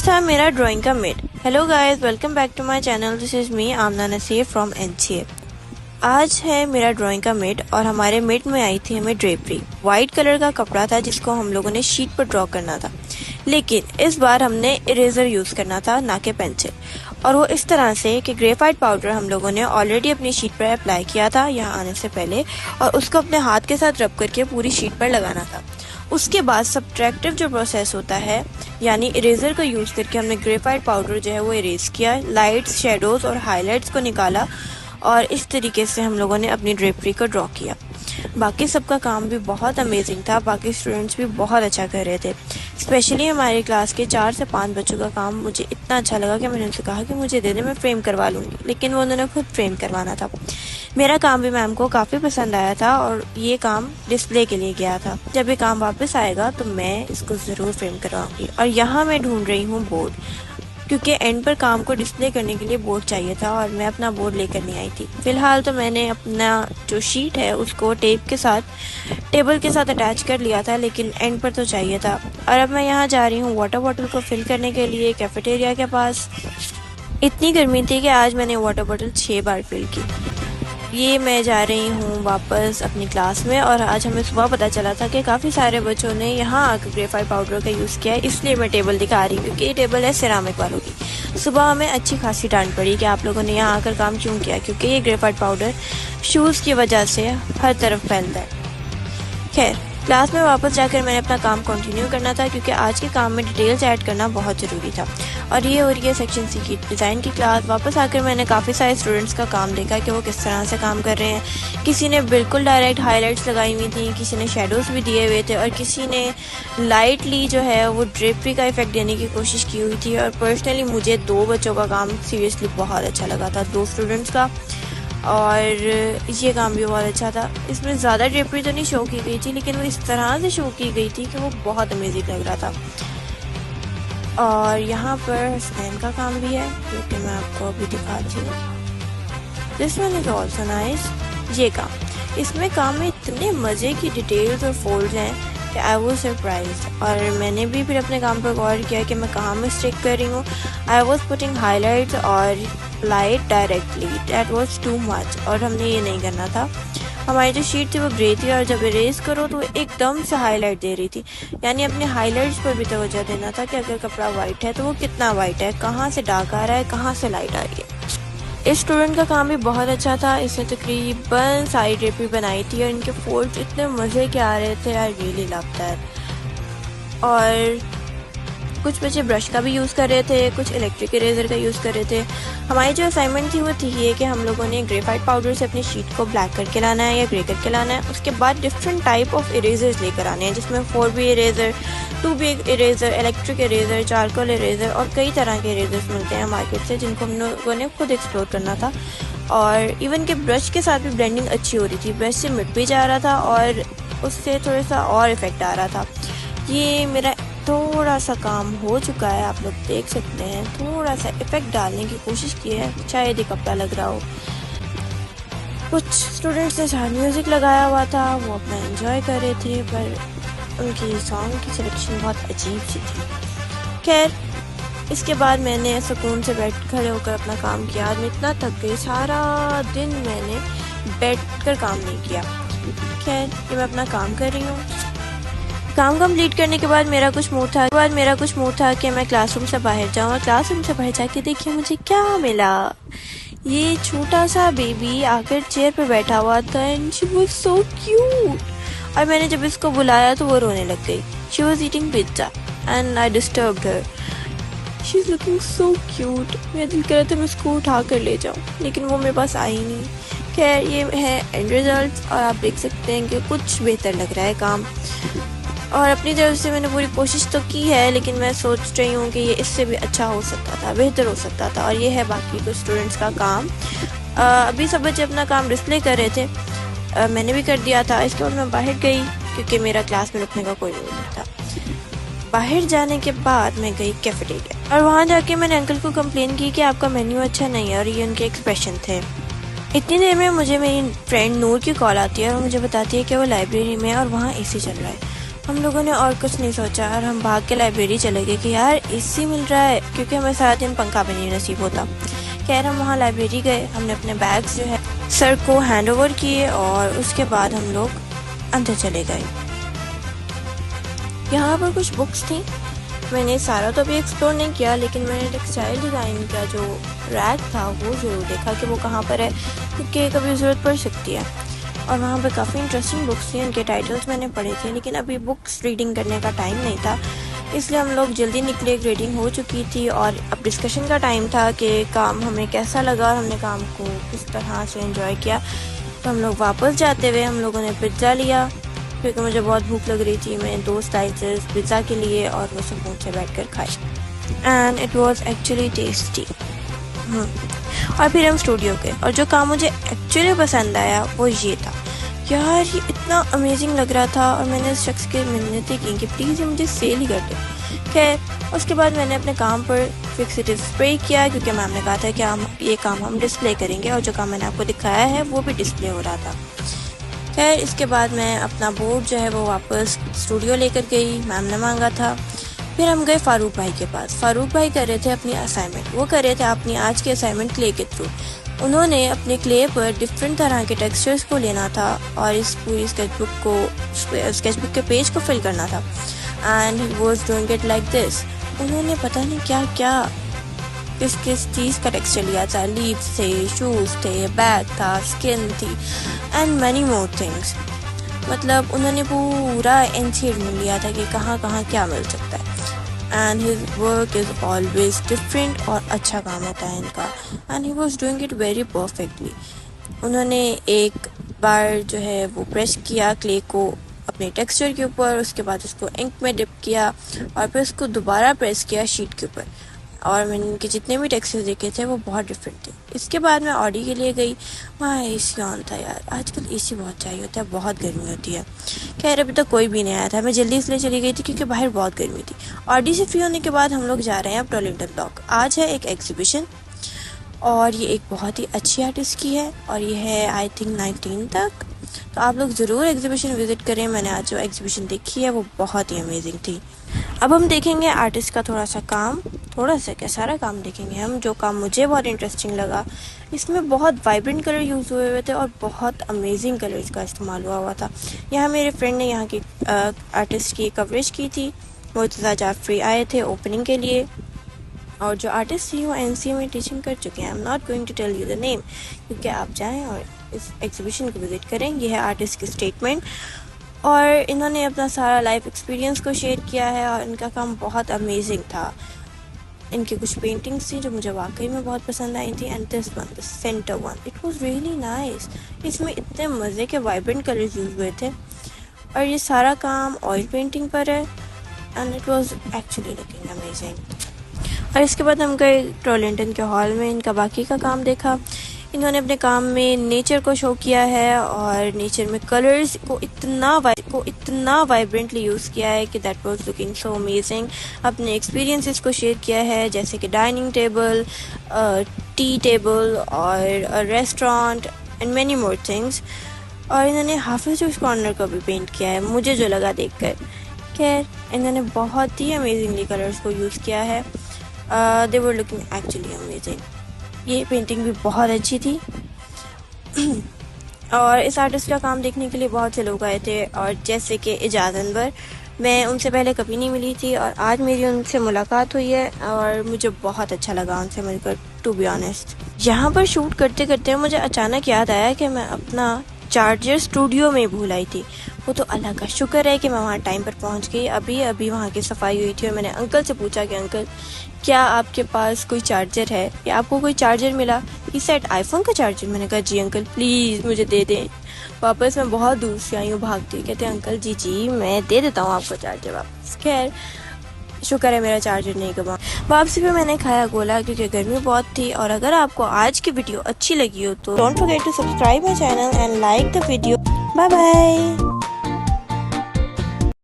था मेरा ड्राइंग का mid. Hello guys, welcome back to my channel. This is me Amna Nasir from NCA. आज है मेरा ड्राइंग का मिड और हमारे मिड में आई थी हमें ड्रेपरी। वाइट कलर का कपड़ा था जिसको हम लोगों ने शीट पर ड्रॉ करना था, लेकिन इस बार हमने इरेजर यूज करना था ना कि पेंसिल। और वो इस तरह से कि ग्रेफाइट पाउडर हम लोगों ने ऑलरेडी अपनी शीट पर अप्लाई किया था यहाँ आने से पहले, और उसको अपने हाथ के साथ रब करके पूरी शीट पर लगाना था। उसके बाद सब्ट्रैक्टिव जो प्रोसेस होता है, यानी इरेजर का यूज़ करके हमने ग्रेफाइट पाउडर जो है वो इरेज किया, लाइट्स, शेडोज और हाइलाइट्स को निकाला, और इस तरीके से हम लोगों ने अपनी ड्रेपरी को ड्रॉ किया। बाकी सबका काम भी बहुत अमेजिंग था, बाकी स्टूडेंट्स भी बहुत अच्छा कर रहे थे। स्पेशली हमारे क्लास के 4 से 5 बच्चों का काम मुझे इतना अच्छा लगा कि मैंने उनसे कहा कि मुझे दे दे, मैं फ्रेम करवा लूँगी, लेकिन वो उन्होंने खुद फ्रेम करवाना था। मेरा काम भी मैम को काफ़ी पसंद आया था और ये काम डिस्प्ले के लिए गया था। जब ये काम वापस आएगा तो मैं इसको ज़रूर फ्रेम करवाऊँगी। और यहाँ मैं ढूंढ रही हूँ बोर्ड, क्योंकि एंड पर काम को डिस्प्ले करने के लिए बोर्ड चाहिए था और मैं अपना बोर्ड लेकर नहीं आई थी। फिलहाल तो मैंने अपना जो शीट है उसको टेप के साथ टेबल के साथ अटैच कर लिया था, लेकिन एंड पर तो चाहिए था। और अब मैं यहाँ जा रही हूँ वाटर बॉटल को फिल करने के लिए कैफेटेरिया के पास। इतनी गर्मी थी कि आज मैंने वाटर बॉटल 6 बार फिल की। ये मैं जा रही हूँ वापस अपनी क्लास में, और आज हमें सुबह पता चला था कि काफ़ी सारे बच्चों ने यहाँ आकर ग्रेफाइट पाउडर का यूज़ किया है, इसलिए मैं टेबल दिखा रही हूँ क्योंकि ये टेबल है सिरामिक वालों की। सुबह हमें अच्छी खासी डांट पड़ी कि आप लोगों ने यहाँ आकर काम क्यों किया, क्योंकि ये ग्रेफाइट पाउडर शूज़ की वजह से हर तरफ फैलता है। खैर, क्लास में वापस जाकर मैंने अपना काम कंटिन्यू करना था, क्योंकि आज के काम में डिटेल्स ऐड करना बहुत ज़रूरी था। और ये हो रही है सेक्शन सी की डिज़ाइन की क्लास। वापस आकर मैंने काफ़ी सारे स्टूडेंट्स का काम देखा कि वो किस तरह से काम कर रहे हैं। किसी ने बिल्कुल डायरेक्ट हाइलाइट्स लगाई हुई थी, किसी ने शेडोज़ भी दिए हुए थे, और किसी ने लाइटली जो है वो ड्रेपरी का इफेक्ट देने की कोशिश की हुई थी। और पर्सनली मुझे 2 बच्चों का काम सीरियसली बहुत अच्छा लगा था, 2 स्टूडेंट्स का, और ये काम भी बहुत अच्छा था। इसमें ज़्यादा ड्रेपरी तो नहीं शो की गई थी, लेकिन वो इस तरह से शो की गई थी कि वो बहुत अमेजिंग लग रहा था। और यहाँ पर हसनैन का काम भी है, जो कि मैं आपको अभी दिखाती हूँ। This one is also nice. ये काम, इसमें काम में इतने मज़े की डिटेल्स और फोल्ड्स हैं कि आई वॉज सरप्राइज। और मैंने भी फिर अपने काम पर गौर किया कि मैं कहाँ मिस्टेक कर रही हूँ। आई वॉज पुटिंग हाईलाइट्स और light directly, that was too much, और हमने ये नहीं करना था। हमारी जो शीट थी वो ग्रे थी, और जब इरेज करो तो एकदम से हाईलाइट दे रही थी। यानी अपने हाईलाइट्स पर भी तवज्जो देना था कि अगर कपड़ा वाइट है तो वो कितना वाइट है, कहाँ से डार्क आ रहा है, कहाँ से लाइट आ रही है। इस स्टूडेंट का काम भी बहुत अच्छा था। इसने तकरीबन सारी ड्रेपरी बनाई थी और इनके फोल्ड्स इतने मज़े के आ रहे थे, आई रियली लव दैट। और कुछ बच्चे ब्रश का भी यूज़ कर रहे थे, कुछ इलेक्ट्रिक इरेजर का यूज़ कर रहे थे। हमारी जो असाइनमेंट थी वो थी ये कि हम लोगों ने ग्रेफाइट पाउडर से अपनी शीट को ब्लैक करके लाना है या ग्रे करके लाना है। उसके बाद डिफरेंट टाइप ऑफ इरेजर्स लेकर आने हैं, जिसमें 4B eraser, 2B eraser, electric eraser, charcoal eraser और कई तरह के इरेजर्स मिलते हैं मार्केट से, जिनको हम लोगों ने खुद एक्सप्लोर करना था। और इवन के ब्रश के साथ भी ब्लेंडिंग अच्छी हो रही थी, ब्रश से मिट भी जा रहा था और उससे थोड़ा सा और इफेक्ट आ रहा था। ये मेरा थोड़ा सा काम हो चुका है, आप लोग देख सकते हैं। थोड़ा सा इफेक्ट डालने की कोशिश की है, शायद ही कपड़ा लग रहा हो। कुछ स्टूडेंट्स ने साथ म्यूज़िक लगाया हुआ था, वो अपना एंजॉय कर रहे थे, पर उनकी सॉन्ग की सिलेक्शन बहुत अजीब सी थी। खैर, इसके बाद मैंने सुकून से खड़े होकर अपना काम किया। मैं इतना थक गई, सारा दिन मैंने बैठ कर काम नहीं किया। खैर, ये मैं अपना काम कर रही हूँ। काम कंप्लीट करने के बाद मेरा कुछ मूड था कि मैं क्लासरूम से बाहर जाऊँ, और क्लासरूम से बाहर जाके देखिए मुझे क्या मिला। ये छोटा सा बेबी आकर चेयर पे बैठा हुआ था, and she was so cute. और मैंने जब इसको बुलाया तो वो रोने लग गई। She was eating pizza and I disturbed her. She is looking so cute. मेरा दिल कर रहा था मैं इसको उठा कर ले जाऊँ, लेकिन वो मेरे पास आई नहीं। खैर, ये है एंड रिजल्ट, और आप देख सकते हैं कि कुछ बेहतर लग रहा है काम। और अपनी तरफ से मैंने पूरी कोशिश तो की है, लेकिन मैं सोच रही हूँ कि ये इससे भी अच्छा हो सकता था, बेहतर हो सकता था। और ये है बाकी कुछ स्टूडेंट्स का काम। अभी सब बच्चे अपना काम डिस्प्ले कर रहे थे, मैंने भी कर दिया था। इसके बाद मैं बाहर गई, क्योंकि मेरा क्लास में रुकने का कोई मूड नहीं था। बाहर जाने के बाद मैं गई कैफेटेरिया, और वहाँ जाके मैंने अंकल को कंप्लेन की कि आपका मेन्यू अच्छा नहीं है, और ये उनके एक्सप्रेशन थे। इतनी देर में मुझे मेरी फ्रेंड नूर की कॉल आती है और मुझे बताती है कि वो लाइब्रेरी में है और वहाँ AC चल रहा है। हम लोगों ने और कुछ नहीं सोचा और हम भाग के लाइब्रेरी चले गए कि यार एसी मिल रहा है, क्योंकि हमें सारा दिन पंखा भी नहीं नसीब होता। खैर हम वहाँ लाइब्रेरी गए, हमने अपने बैग्स जो है सर को हैंड ओवर किए और उसके बाद हम लोग अंदर चले गए। यहाँ पर कुछ बुक्स थी, मैंने सारा तो अभी एक्सप्लोर नहीं किया, लेकिन मैंने टेक्सटाइल डिज़ाइन का जो रैक था वो ज़रूर देखा कि वो कहाँ पर है, क्योंकि कभी ज़रूरत पड़ सकती है। और वहाँ पे काफ़ी इंटरेस्टिंग बुक्स थी, उनके टाइटल्स मैंने पढ़े थे, लेकिन अभी बुक्स रीडिंग करने का टाइम नहीं था, इसलिए हम लोग जल्दी निकले। रीडिंग हो चुकी थी और अब डिस्कशन का टाइम था कि काम हमें कैसा लगा और हमने काम को किस तरह से एंजॉय किया। तो हम लोग वापस जाते हुए हम लोगों ने पिज़्ज़ा लिया, क्योंकि मुझे बहुत भूख लग रही थी। मैं 2 स्लाइसेस पिज़्ज़ा के लिए और वो सब नीचे बैठ कर खाए and it was actually tasty. और फिर हम स्टूडियो गए और जो काम मुझे एक्चुअली पसंद आया वो ये था। यार ये इतना अमेजिंग लग रहा था और मैंने इस शख्स के मिन्नतें की कि प्लीज़ ये मुझे सेल ही कर दो। खैर उसके बाद मैंने अपने काम पर फिक्सेटिव स्प्रे किया, क्योंकि मैम ने कहा था कि ये काम हम डिस्प्ले करेंगे, और जो काम मैंने आपको दिखाया है वो भी डिस्प्ले हो रहा था। खैर इसके बाद मैं अपना बोर्ड जो है वो वापस स्टूडियो लेकर गई, मैम ने मांगा था। फिर हम गए फ़ारूक भाई के पास। फ़ारूक भाई कर रहे थे अपनी असाइनमेंट, वो कर रहे थे अपनी आज की असाइनमेंट क्ले के थ्रू। उन्होंने अपने क्ले पर डिफरेंट तरह के टेक्सचर्स को लेना था और इस पूरी स्केचबुक के पेज को फिल करना था and he was doing it like this. उन्होंने पता नहीं क्या क्या किस चीज़ का टेक्सचर लिया था, लीव्स थे, शूज़ थे, बैग था, स्किन थी एंड मैनी मोर थिंग्स। मतलब उन्होंने पूरा एनसीड लिया था कि कहाँ कहाँ क्या मिल सकता है। And his work is always different और अच्छा काम होता है इनका, and he was doing it very perfectly. उन्होंने एक बार जो है वो प्रेस किया क्ले को अपने टेक्सचर के ऊपर, उसके बाद उसको इंक में डिप किया और फिर उसको दोबारा प्रेस किया शीट के ऊपर, और मैंने इनके जितने भी टेक्सचर देखे थे वो बहुत डिफरेंट थे। इसके बाद मैं ऑडी के लिए गई, वहाँ एसी ऑन था। यार आजकल एसी बहुत चाहिए होता है, बहुत गर्मी होती है। खैर अभी तक कोई भी नहीं आया था, मैं जल्दी इसलिए चली गई थी क्योंकि बाहर बहुत गर्मी थी। ऑडी से फ्री होने के बाद हम लोग जा रहे हैं अब टॉरंटन ब्लॉक। आज है एक एग्जीबिशन और ये एक बहुत ही अच्छी आर्टिस्ट की है और ये है आई थिंक 19 तक, तो आप लोग ज़रूर एग्जीबिशन विज़िट करें। मैंने आज जो एग्जीबिशन देखी है वो बहुत ही अमेजिंग थी। अब हम देखेंगे आर्टिस्ट का थोड़ा सा काम, थोड़ा सा क्या सारा काम देखेंगे हम। जो काम मुझे बहुत इंटरेस्टिंग लगा, इसमें बहुत वाइब्रेंट कलर यूज़ हुए थे और बहुत अमेजिंग कलर्स का इस्तेमाल हुआ था। यहाँ मेरे फ्रेंड ने यहाँ की आर्टिस्ट की कवरेज की थी। मुर्तज़ा जाफरी आए थे ओपनिंग के लिए, और जो आर्टिस्ट थी वो एनसीए में टीचिंग कर चुके हैं। I am not going to tell you the name, क्योंकि आप जाएँ और इस एग्जीबिशन को विज़िट करें। ये है आर्टिस्ट की स्टेटमेंट, और इन्होंने अपना सारा लाइफ एक्सपीरियंस को शेयर किया है और इनका काम बहुत अमेजिंग था। इनकी कुछ पेंटिंग्स थी जो मुझे वाकई में बहुत पसंद आई थी, and this one, the centre one, it was really nice. इसमें इतने मज़े के वाइब्रेंट कलर्स यूज़ हुए थे और ये सारा काम ऑयल पेंटिंग पर है and it was actually looking amazing. और इसके बाद हम गए टॉरंटन के हॉल में, इनका बाकी का काम देखा। इन्होंने अपने काम में नेचर को शो किया है और नेचर में कलर्स को इतना वाइब्रेंटली यूज़ किया है कि that was looking so amazing. अपने एक्सपीरियंसेस को शेयर किया है, जैसे कि डाइनिंग टेबल, टी टेबल और restaurant and many more things. और इन्होंने हाफिज उस कॉर्नर को भी पेंट किया है, मुझे जो लगा देखकर। खैर इन्होंने बहुत ही अमेजिंगली कलर्स को यूज़ किया है, दे वर लुकिंग एक्चुअली अमेजिंग। ये पेंटिंग भी बहुत अच्छी थी और इस आर्टिस्ट का काम देखने के लिए बहुत से लोग आए थे, और जैसे कि इजाज़ अनवर, मैं उनसे पहले कभी नहीं मिली थी और आज मेरी उनसे मुलाकात हुई है और मुझे बहुत अच्छा लगा उनसे मिलकर, टू बी ऑनेस्ट। यहाँ पर शूट करते करते मुझे अचानक याद आया कि मैं अपना चार्जर स्टूडियो में भूल आई थी। वो तो अल्लाह का शुक्र है कि मैं वहाँ टाइम पर पहुँच गई। अभी वहाँ की सफाई हुई थी और मैंने अंकल से पूछा कि अंकल क्या आपके पास कोई चार्जर है या आपको कोई चार्जर मिला? ही सेड आईफोन का चार्जर। मैंने कहा जी अंकल प्लीज़ मुझे दे दें, वापस मैं बहुत दूर से आई हूँ भागती। कहते अंकल जी मैं दे देता हूँ आपको चार्जर वापस। खैर शुक्र है मेरा चार्जर नहीं गवा। वापसी पे मैंने खाया गोला क्योंकि गर्मी बहुत थी। और अगर आपको आज की वीडियो अच्छी लगी हो तो don't forget to subscribe my channel and like the video. Bye bye.